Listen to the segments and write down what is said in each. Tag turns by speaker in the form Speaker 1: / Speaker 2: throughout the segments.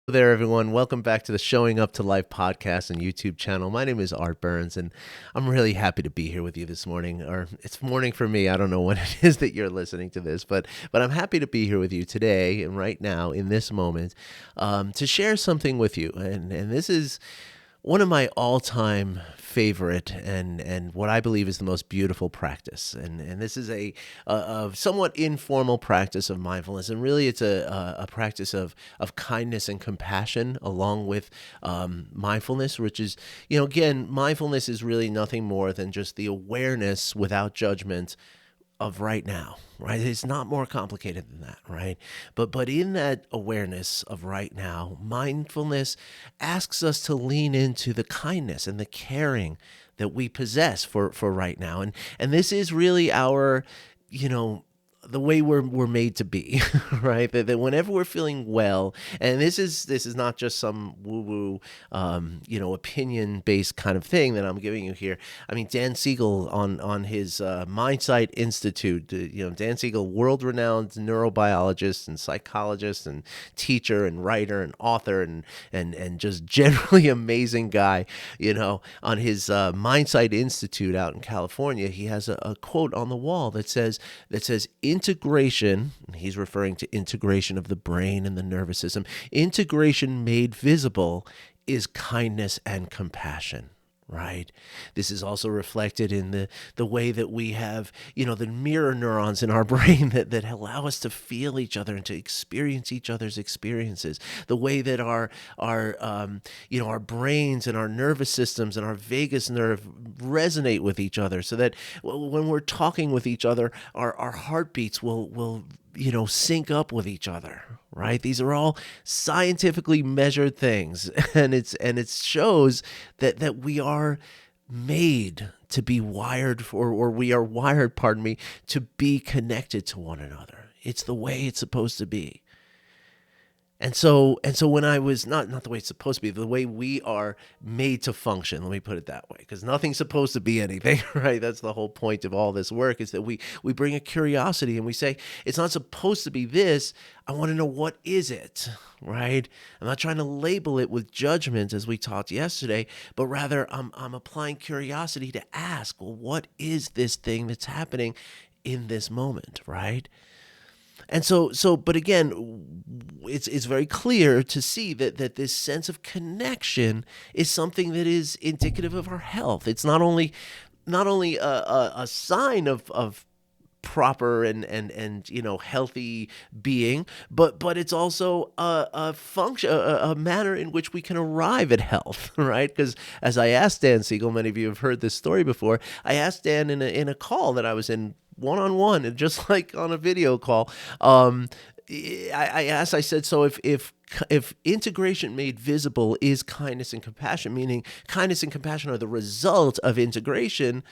Speaker 1: There, everyone. Welcome back to the Showing Up to Life podcast and YouTube channel. My name is Art Burns, and I'm really happy to be here with you this morning. Or it's morning for me. I don't know when it is that you're listening to this, but I'm happy to be here with you today and right now in this moment to share something with you. And this is one of my all-time favorite and what I believe is the most beautiful practice. And this is a somewhat informal practice of mindfulness. And really it's a practice of kindness and compassion along with mindfulness, which is, again, mindfulness is really nothing more than just the awareness without judgment of right now, right? It's not more complicated than that, right? But in that awareness of right now, mindfulness asks us to lean into the kindness and the caring that we possess for right now. And this is really our, the way we're made to be, right? That whenever we're feeling well, and this is not just some woo woo, opinion based kind of thing that I'm giving you here. I mean, Dan Siegel on his Mindsight Institute, Dan Siegel, world renowned neurobiologist and psychologist and teacher and writer and author and just generally amazing guy. On his Mindsight Institute out in California, he has a quote on the wall that says integration, and he's referring to integration of the brain and the nervous system, integration made visible is kindness and compassion. Right. This is also reflected in the way that we have, the mirror neurons in our brain that allow us to feel each other and to experience each other's experiences. The way that our brains and our nervous systems and our vagus nerve resonate with each other, so that when we're talking with each other, our heartbeats will sync up with each other, right? These are all scientifically measured things, and it shows that we are made to be wired for, or we are wired, pardon me, to be connected to one another. It's the way it's supposed to be. And so when I was not the way it's supposed to be, the way we are made to function, let me put it that way, because nothing's supposed to be anything, right? That's the whole point of all this work, is that we bring a curiosity and we say, it's not supposed to be this. I want to know, what is it, right? I'm not trying to label it with judgment as we talked yesterday, but rather I'm applying curiosity to ask, well, what is this thing that's happening in this moment, right? And but again, it's very clear to see that this sense of connection is something that is indicative of our health. It's not only a sign of proper and healthy being, but it's also a function, a manner in which we can arrive at health, right? Because as I asked Dan Siegel, many of you have heard this story before. I asked Dan in a call that I was in one-on-one, and just like on a video call, I said, so if integration made visible is kindness and compassion, meaning kindness and compassion are the result of integration,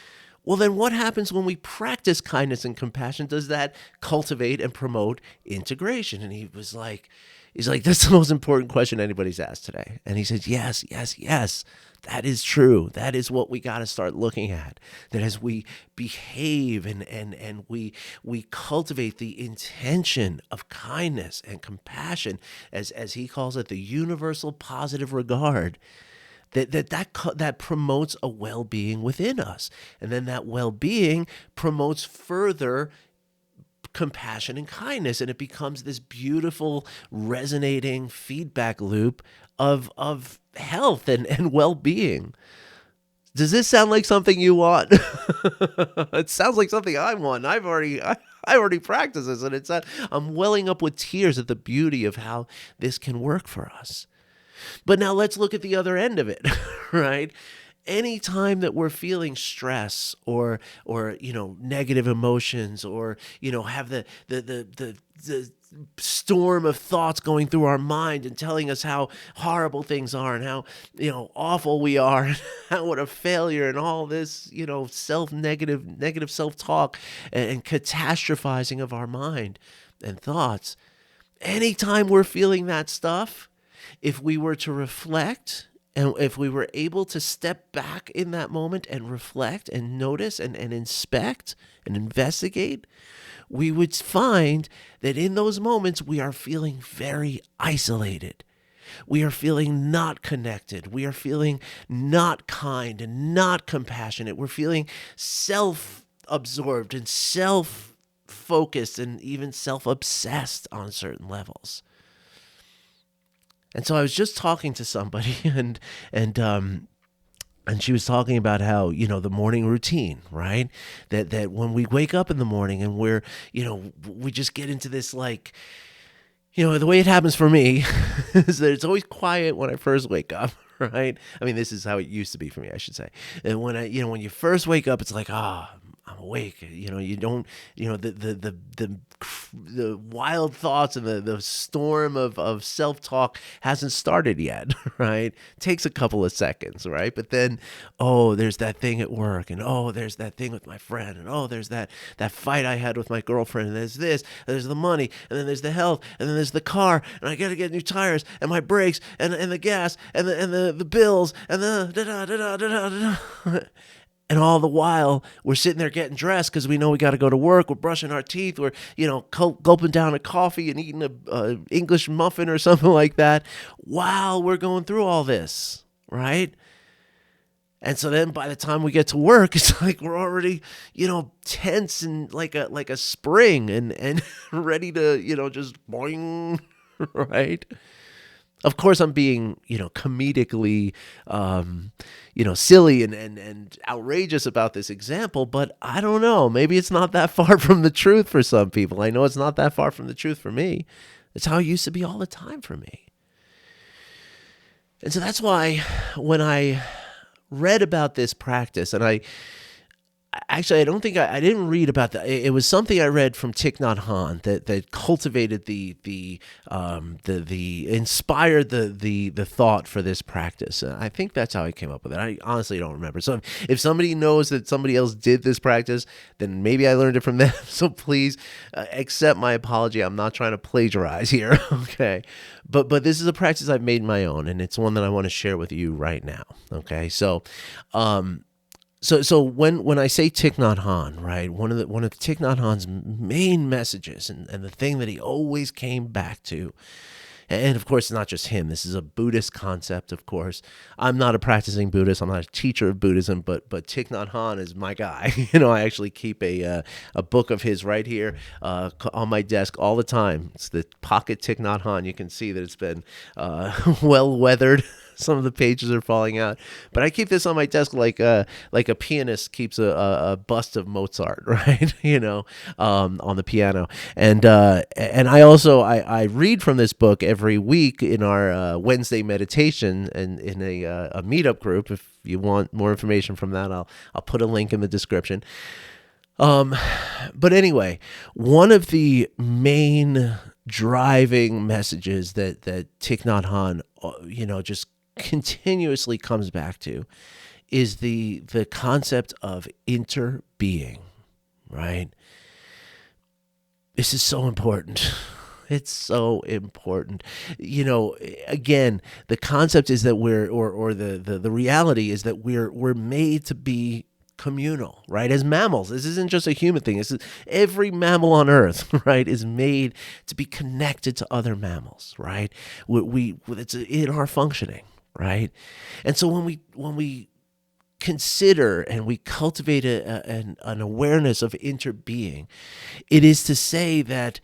Speaker 1: well, then what happens when we practice kindness and compassion? Does that cultivate and promote integration? And he's like, that's the most important question anybody's asked today. And he said, yes, yes, yes. That is true. That is what we got to start looking at. That as we behave and we cultivate the intention of kindness and compassion, as he calls it, the universal positive regard, that promotes a well-being within us. And then that well-being promotes further compassion and kindness, and it becomes this beautiful resonating feedback loop of health and well-being. Does this sound like something you want? It sounds like something I want. I already practiced this, and I'm welling up with tears at the beauty of how this can work for us. But now let's look at the other end of it, right? Anytime that we're feeling stress or negative emotions, or have the storm of thoughts going through our mind and telling us how horrible things are and how awful we are and how what a failure and all this negative self-talk and catastrophizing of our mind and thoughts, anytime we're feeling that stuff, if we were to reflect, and if we were able to step back in that moment and reflect and notice and inspect and investigate, we would find that in those moments we are feeling very isolated. We are feeling not connected. We are feeling not kind and not compassionate. We're feeling self-absorbed and self-focused and even self-obsessed on certain levels. And so I was just talking to somebody and she was talking about how, the morning routine, right? That when we wake up in the morning and we just get into this, like, the way it happens for me is that it's always quiet when I first wake up, right? I mean, this is how it used to be for me, I should say. And when you first wake up, it's like, I'm awake. You don't, the wild thoughts and the storm of self-talk hasn't started yet, right? It takes a couple of seconds, right? But then, there's that thing at work, and there's that thing with my friend, and there's that fight I had with my girlfriend, and there's this, and there's the money, and then there's the health, and then there's the car, and I gotta get new tires, and my brakes, and the gas, and the bills, and the da-da. And all the while, we're sitting there getting dressed because we know we got to go to work. We're brushing our teeth. We're, gulping down a coffee and eating a English muffin or something like that while we're going through all this, right? And so then by the time we get to work, it's like we're already, tense and like a spring and ready to, just boing, right? Of course, I'm being, comedically, silly and outrageous about this example, but I don't know. Maybe it's not that far from the truth for some people. I know it's not that far from the truth for me. It's how it used to be all the time for me. And so that's why when I read about this practice, and I don't think I didn't read about that. It was something I read from Thich Nhat Hanh that cultivated the inspired the thought for this practice. I think that's how I came up with it. I honestly don't remember. So if somebody knows that somebody else did this practice, then maybe I learned it from them. So please accept my apology. I'm not trying to plagiarize here. Okay, but this is a practice I've made my own, and it's one that I want to share with you right now. Okay, so. So when I say Thich Nhat Hanh, right, one of Thich Nhat Hanh's main messages and the thing that he always came back to, and of course it's not just him, this is a Buddhist concept, of course. I'm not a practicing Buddhist, I'm not a teacher of Buddhism, but Thich Nhat Hanh is my guy. I actually keep a book of his right here on my desk all the time. It's the Pocket Thich Nhat Hanh. You can see that it's been well weathered. Some of the pages are falling out, but I keep this on my desk like a pianist keeps a bust of Mozart, right? On the piano. And I also I read from this book every week in our Wednesday meditation and in a meetup group. If you want more information from that, I'll put a link in the description. But anyway, one of the main driving messages that Thich Nhat Hanh, just continuously comes back to is the concept of interbeing, right? This is so important. It's so important. Again, the concept is that the reality is that we're made to be communal, right? As mammals, this isn't just a human thing. This is every mammal on Earth, right, is made to be connected to other mammals, right? It's in our functioning, right? And so when we consider and we cultivate an awareness of interbeing, it is to say that,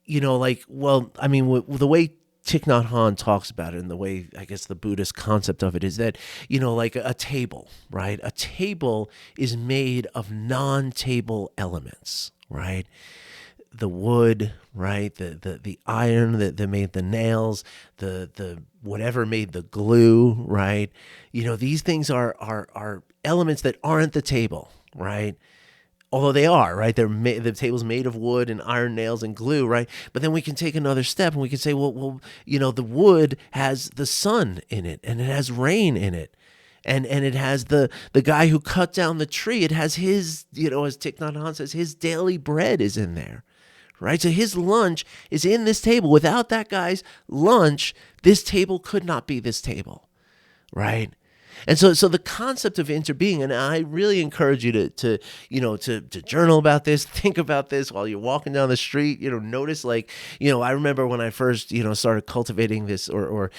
Speaker 1: the way Thich Nhat Hanh talks about it, and the way, I guess, the Buddhist concept of it is that, like a table, right? A table is made of non-table elements, right? The wood, right? The iron that made the nails, the whatever made the glue, right? These things are elements that aren't the table, right? Although they are, right? The table's made of wood and iron nails and glue, right? But then we can take another step and we can say, well, the wood has the sun in it, and it has rain in it. And it has the guy who cut down the tree. It has his, as Thich Nhat Hanh says, his daily bread is in there, right? So his lunch is in this table. Without that guy's lunch, this table could not be this table, right? And so the concept of interbeing, and I really encourage you to journal about this, think about this while you're walking down the street. Notice, like, I remember when I first started cultivating this, or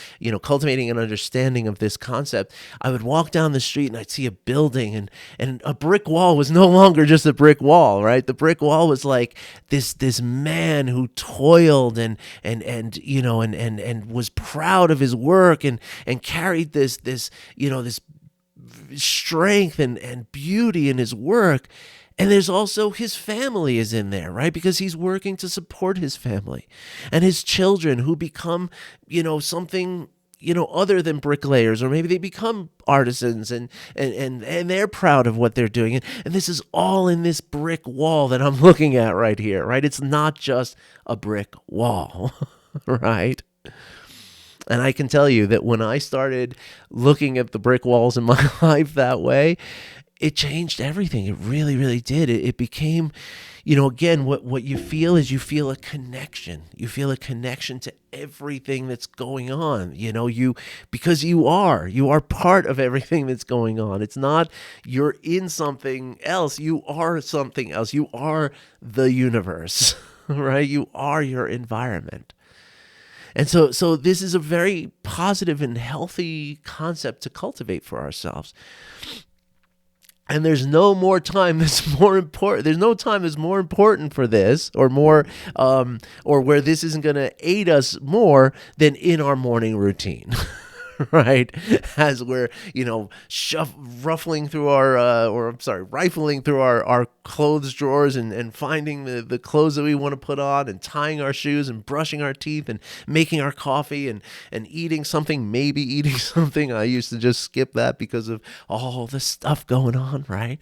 Speaker 1: cultivating an understanding of this concept. I would walk down the street and I'd see a building, and a brick wall was no longer just a brick wall, right? The brick wall was like this man who toiled and was proud of his work, and carried this strength and beauty in his work. And there's also his family is in there, right? Because he's working to support his family and his children, who become, something, other than bricklayers, or maybe they become artisans, and they're proud of what they're doing. And this is all in this brick wall that I'm looking at right here, right? It's not just a brick wall, right? And I can tell you that when I started looking at the brick walls in my life that way, it changed everything. It really, really did. It became, again, what you feel is you feel a connection. You feel a connection to everything that's going on. Because you are part of everything that's going on. It's not you're in something else. You are something else. You are the universe, right? You are your environment. And so this is a very positive and healthy concept to cultivate for ourselves. And there's no more time that's more important. There's no time that's more important for this, or more, or where this isn't going to aid us more than in our morning routine. Right, as we're rifling through our clothes drawers, and finding the clothes that we want to put on, and tying our shoes, and brushing our teeth, and making our coffee, and eating something. Maybe eating something. I used to just skip that because of all the stuff going on. Right,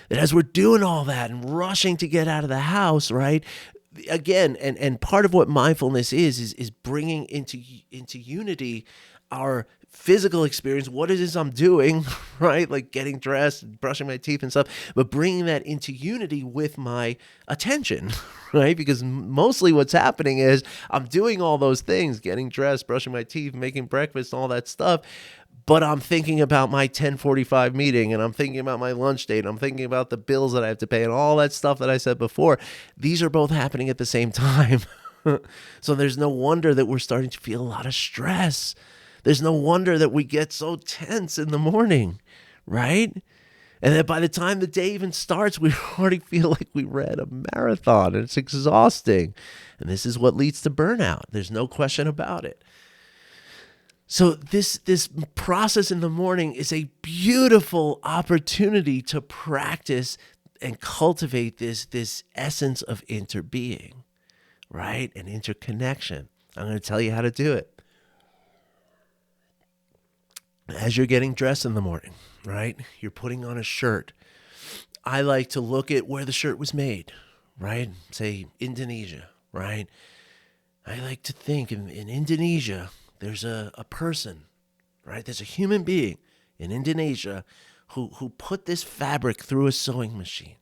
Speaker 1: that as we're doing all that and rushing to get out of the house, right. Again, and part of what mindfulness is bringing into unity our physical experience, what it is I'm doing, right? Like getting dressed, brushing my teeth and stuff, but bringing that into unity with my attention, right? Because mostly what's happening is I'm doing all those things, getting dressed, brushing my teeth, making breakfast, all that stuff, but I'm thinking about my 10:45 meeting, and I'm thinking about my lunch date, and I'm thinking about the bills that I have to pay, and all that stuff that I said before. These are both happening at the same time. So there's no wonder that we're starting to feel a lot of stress. There's no wonder that we get so tense in the morning, right? And then by the time the day even starts, we already feel like we ran a marathon, and it's exhausting. And this is what leads to burnout. There's no question about it. So this process in the morning is a beautiful opportunity to practice and cultivate this essence of interbeing, right? And interconnection. I'm going to tell you how to do it. As you're getting dressed in the morning, right? You're putting on a shirt. I like to look at where the shirt was made, right? Say Indonesia, right? I like to think in Indonesia, there's a person, right? There's a human being in Indonesia who put this fabric through a sewing machine,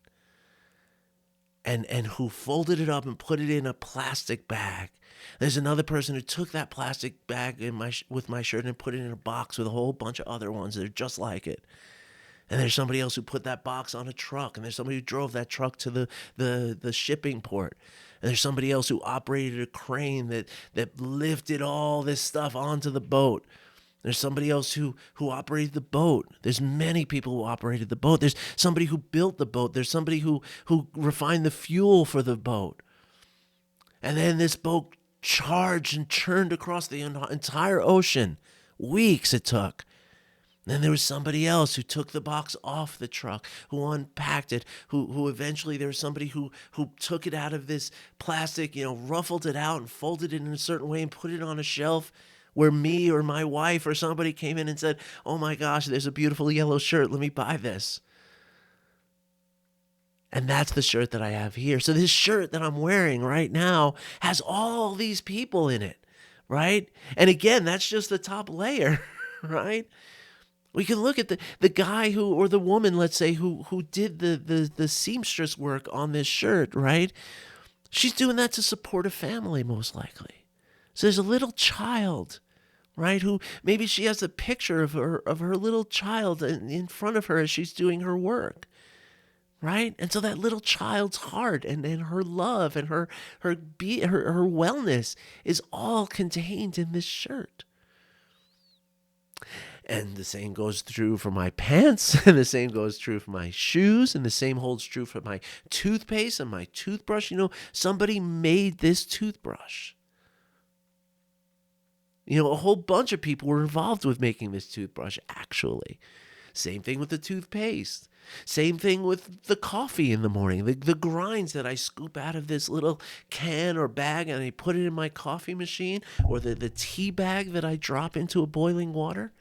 Speaker 1: and who folded it up and put it in a plastic bag. There's another person who took that plastic bag with my shirt and put it in a box with a whole bunch of other ones that are just like it. And there's somebody else who put that box on a truck, and there's somebody who drove that truck to the shipping port. And there's somebody else who operated a crane that lifted all this stuff onto the boat. There's somebody else who operated the boat. There's many people who operated the boat. There's somebody who built the boat. There's somebody who refined the fuel for the boat. And then this boat charged and churned across the entire ocean. Weeks it took. Then there was somebody else who took the box off the truck, who unpacked it, who eventually there was somebody who took it out of this plastic, ruffled it out and folded it in a certain way and put it on a shelf where me or my wife or somebody came in and said, "Oh my gosh, there's a beautiful yellow shirt. Let me buy this." And that's the shirt that I have here. So this shirt that I'm wearing right now has all these people in it, right? And again, that's just the top layer, right? We can look at the guy or the woman, let's say, who did the seamstress work on this shirt, right? She's doing that to support a family, most likely. So there's a little child right? Who maybe she has a picture of her little child in front of her as she's doing her work, right? And so that little child's heart and her love and her wellness is all contained in this shirt. And the same goes true for my pants, and the same goes true for my shoes, and the same holds true for my toothpaste and my toothbrush. Somebody made this toothbrush. A whole bunch of people were involved with making this toothbrush, actually. Same thing with the toothpaste. Same thing with the coffee in the morning, the grinds that I scoop out of this little can or bag and I put it in my coffee machine, or the tea bag that I drop into a boiling water.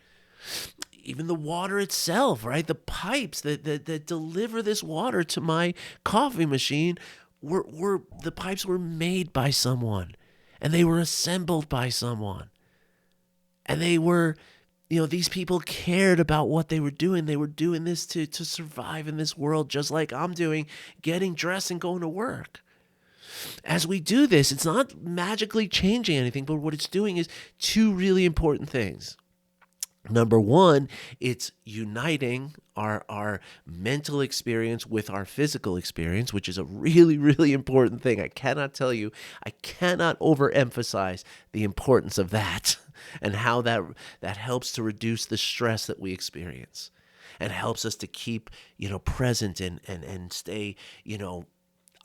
Speaker 1: Even the water itself, right? The pipes that deliver this water to my coffee machine, the pipes were made by someone, and they were assembled by someone. And they were, these people cared about what they were doing. They were doing this to survive in this world, just like I'm doing, getting dressed and going to work. As we do this, it's not magically changing anything, but what it's doing is two really important things. Number one, it's uniting our mental experience with our physical experience, which is a really, really important thing. I cannot overemphasize the importance of that and how that helps to reduce the stress that we experience and helps us to keep, present and stay,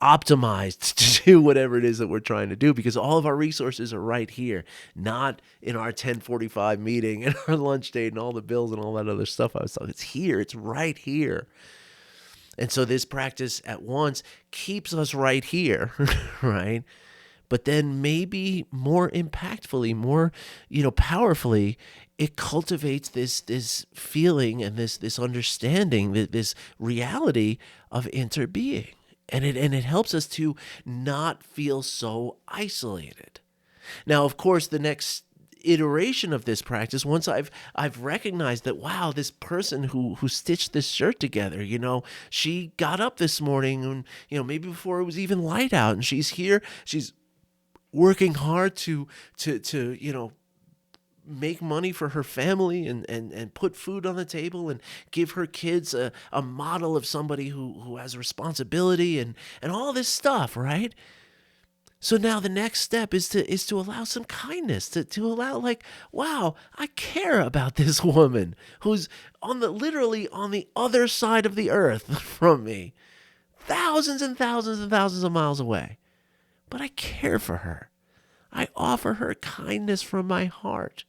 Speaker 1: optimized to do whatever it is that we're trying to do, because all of our resources are right here, not in our 10:45 meeting and our lunch date and all the bills and all that other stuff I was talking. It's here. It's right here. And so this practice at once keeps us right here, right? But then maybe more impactfully, more, powerfully, it cultivates this feeling and this understanding, this reality of interbeing. And it helps us to not feel so isolated. Now, of course, the next iteration of this practice, once I've recognized that, wow, this person who stitched this shirt together, she got up this morning and, maybe before it was even light out, and she's here, she's working hard to make money for her family and put food on the table and give her kids a model of somebody who has responsibility and all this stuff, right? So now the next step is to allow some kindness, to allow, like, wow, I care about this woman who's literally on the other side of the earth from me, thousands and thousands and thousands of miles away, but I care for her. I offer her kindness from my heart.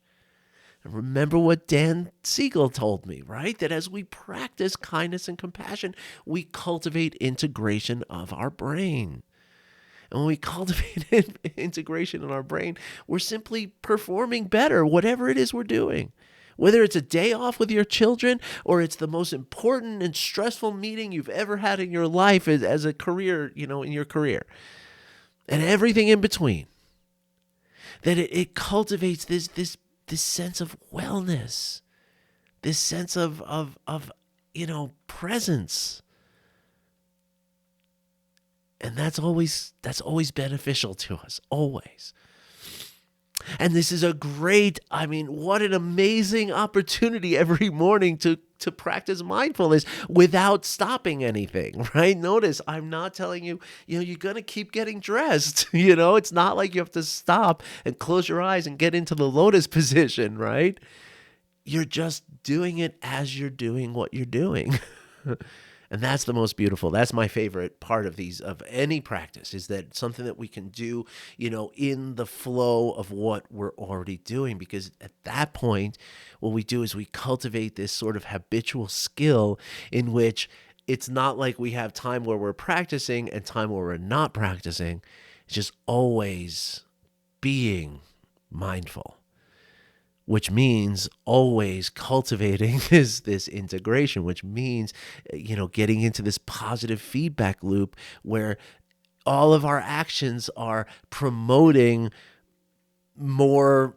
Speaker 1: Remember what Dan Siegel told me, right? That as we practice kindness and compassion, we cultivate integration of our brain. And when we cultivate integration in our brain, we're simply performing better, whatever it is we're doing. Whether it's a day off with your children or it's the most important and stressful meeting you've ever had in your life as a career, in your career. And everything in between. That it cultivates this sense of wellness, this sense of presence. And that's always beneficial to us, always. And this is what an amazing opportunity every morning to practice mindfulness without stopping anything, right? Notice I'm not telling you, you're going to keep getting dressed. It's not like you have to stop and close your eyes and get into the lotus position, right? You're just doing it as you're doing what you're doing. And that's the most beautiful. That's my favorite part of any practice, is that something that we can do, in the flow of what we're already doing. Because at that point, what we do is we cultivate this sort of habitual skill in which it's not like we have time where we're practicing and time where we're not practicing. It's just always being mindful, which means always cultivating this integration, which means, getting into this positive feedback loop where all of our actions are promoting more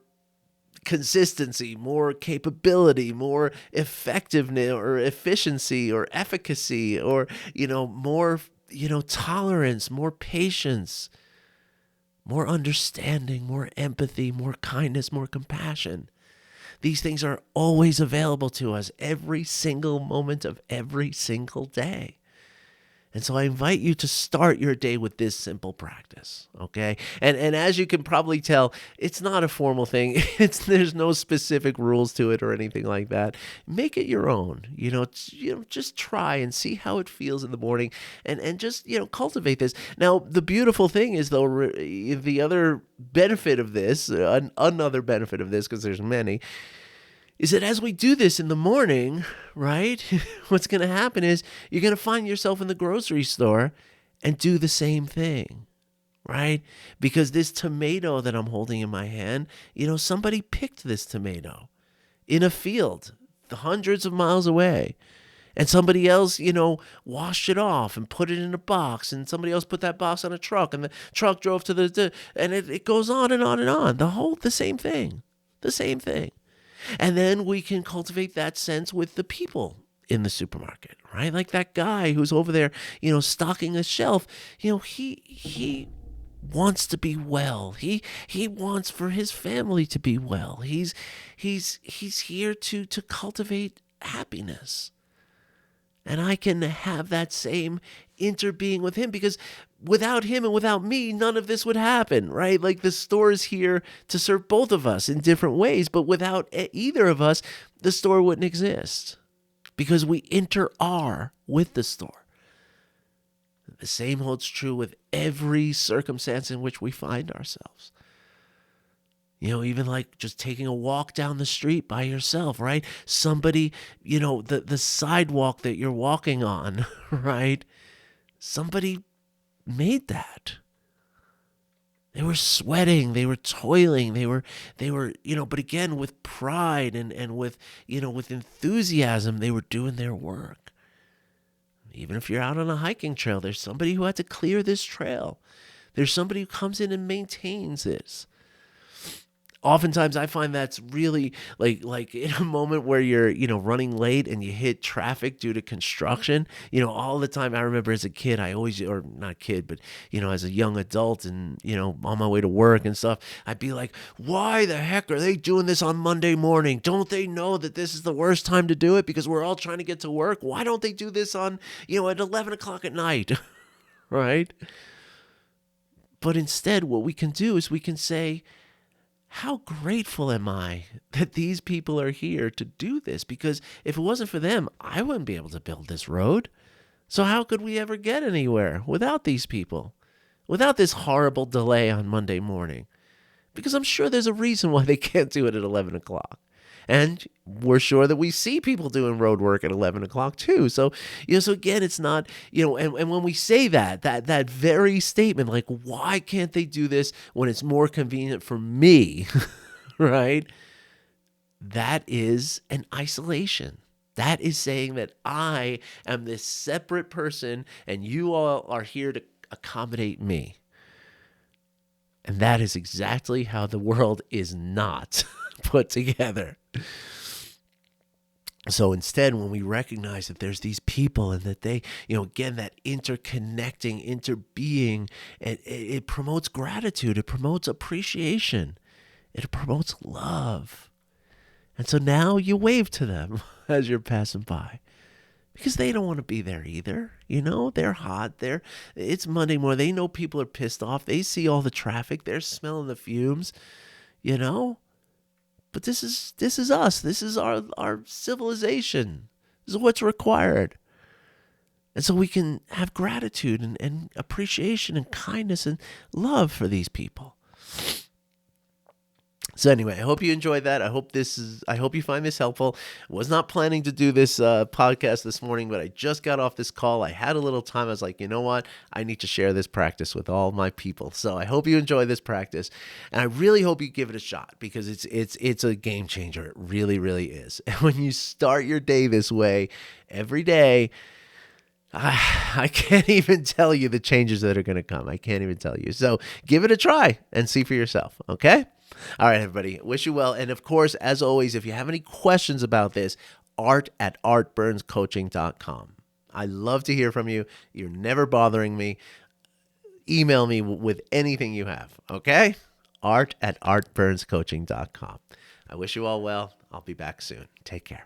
Speaker 1: consistency, more capability, more effectiveness or efficiency or efficacy, or, more, tolerance, more patience, more understanding, more empathy, more kindness, more compassion. These things are always available to us every single moment of every single day. And so I invite you to start your day with this simple practice, okay? And as you can probably tell, it's not a formal thing. There's no specific rules to it or anything like that. Make it your own. Just try and see how it feels in the morning, and just cultivate this. Now, the beautiful thing is, though, the other benefit of this, another benefit of this, because there's many, is that as we do this in the morning, right, what's going to happen is you're going to find yourself in the grocery store and do the same thing, right? Because this tomato that I'm holding in my hand, somebody picked this tomato in a field hundreds of miles away. And somebody else, washed it off and put it in a box. And somebody else put that box on a truck. And the truck drove to and it goes on and on and on. The same thing. The same thing. And then we can cultivate that sense with the people in the supermarket, right? Like that guy who's over there, stocking a shelf. He wants to be well. He wants for his family to be well. He's here to cultivate happiness. And I can have that same interbeing with him, because without him and without me, none of this would happen, right? Like the store is here to serve both of us in different ways, but without either of us, the store wouldn't exist, because we inter-are with the store. The same holds true with every circumstance in which we find ourselves. Even like just taking a walk down the street by yourself, right? Somebody, the sidewalk that you're walking on, right? Somebody made that. They were sweating, they were toiling, they were, but again, with pride and with, with enthusiasm, they were doing their work. Even if you're out on a hiking trail, there's somebody who had to clear this trail. There's somebody who comes in and maintains this. Oftentimes I find that's really like in a moment where you're, running late and you hit traffic due to construction, all the time. I remember as a kid, or not kid, but, as a young adult and, on my way to work and stuff, I'd be like, why the heck are they doing this on Monday morning? Don't they know that this is the worst time to do it because we're all trying to get to work? Why don't they do this on, at 11 o'clock at night, right? But instead, what we can do is we can say, how grateful am I that these people are here to do this? Because if it wasn't for them, I wouldn't be able to build this road. So how could we ever get anywhere without these people? Without this horrible delay on Monday morning? Because I'm sure there's a reason why they can't do it at 11 o'clock. And we're sure that we see people doing road work at 11 o'clock too. So, so again, it's not, and when we say that very statement, like, why can't they do this when it's more convenient for me, right? That is an isolation. That is saying that I am this separate person and you all are here to accommodate me. And that is exactly how the world is not put together. So instead, when we recognize that there's these people and that they, again, that interconnecting, interbeing, it promotes gratitude. It promotes appreciation. It promotes love. And so now you wave to them as you're passing by, because they don't want to be there either. They're hot. It's Monday morning. They know people are pissed off. They see all the traffic. They're smelling the fumes, But this is us. This is our civilization. This is what's required. And so we can have gratitude and appreciation and kindness and love for these people. So anyway, I hope you enjoyed that. I hope you find this helpful. I was not planning to do this podcast this morning, but I just got off this call. I had a little time. I was like, you know what? I need to share this practice with all my people. So I hope you enjoy this practice, and I really hope you give it a shot, because it's a game changer. It really, really is. And when you start your day this way every day, I can't even tell you the changes that are going to come. I can't even tell you. So give it a try and see for yourself. Okay? All right, everybody. Wish you well. And of course, as always, if you have any questions about this, art@artburnscoaching.com. I love to hear from you. You're never bothering me. Email me with anything you have. Okay? art@artburnscoaching.com. I wish you all well. I'll be back soon. Take care.